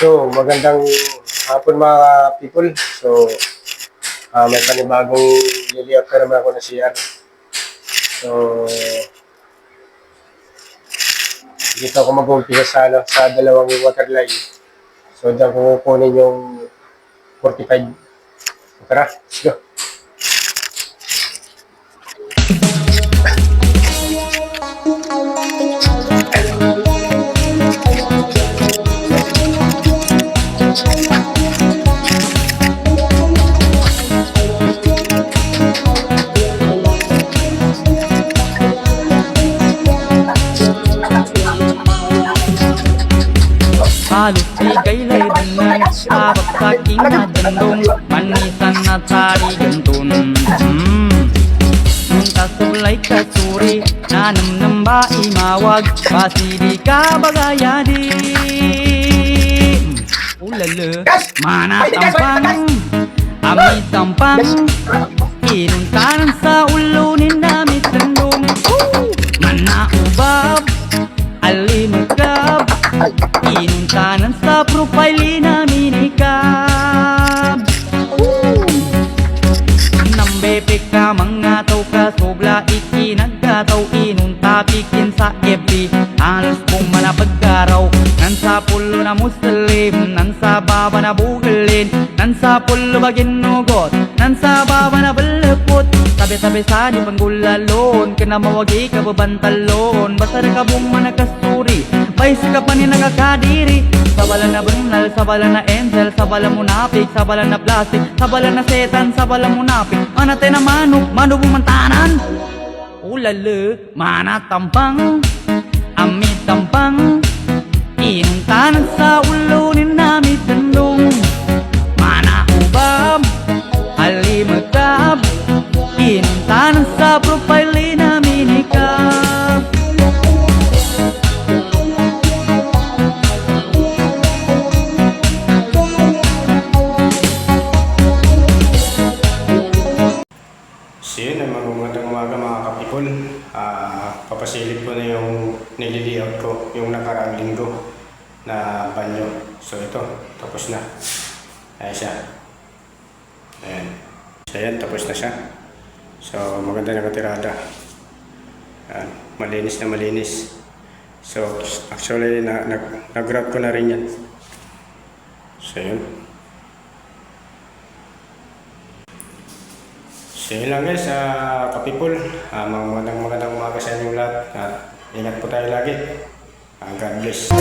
So, magandang hapon mga people. So, may panibagong layout ka naman ako na CR. So, dito ako mag-umpisa sa dalawang waterline. So, diyan ko kukunin yung 45. So, tara, let's go. Halos bigay-lay dengan abak saking na dendong manisan na tari gantun Nunta sulay kasuri nanam namba imawag pasidi ka bagayadi Ulala mana tampang ami tampang inuntanan sa ulunin namit dendong Mana ubab alimagkab inuntanan sa profile namin ikab Nambebe ka mga tao ka sobla ikinagkataw inuntapikin sa FB Halos kong manapagkaraw Nan sa pulo na muslim Nan sa baba na bugalin Nan sa pulo ba ginugot Nan sa baba na balapot Sabi-sabi sa di panggulalon Kana mawagi ka babantalon Basta na kabong manakasturi Bay ka pa ni nagakadiri Sabala na banal, sabala na angel Sabala munapik, sabala na plastic Sabala na setan, sabala munapik Mana tayo na manok bumantanan Ulala, mana tampang Amit tampang Inuntanan sa ulunin namin tandong Mana ubab Halimagkab Inuntanan sa profile namin ikab So yun, ang magandang umaga mga kapipol. Papasilip ko na yung nililiot ko yung nakaraang linggo na banyo. So ito, tapos na. Ayan siya. Ayan. So ayan, tapos na siya. So maganda na katirada. Ayan, malinis na malinis. So actually, nag-route ko na rin yan. So yun. So yun lang guys, kapipol, magandang umaga sa inyong lahat at ingat po tayo lagi. God bless.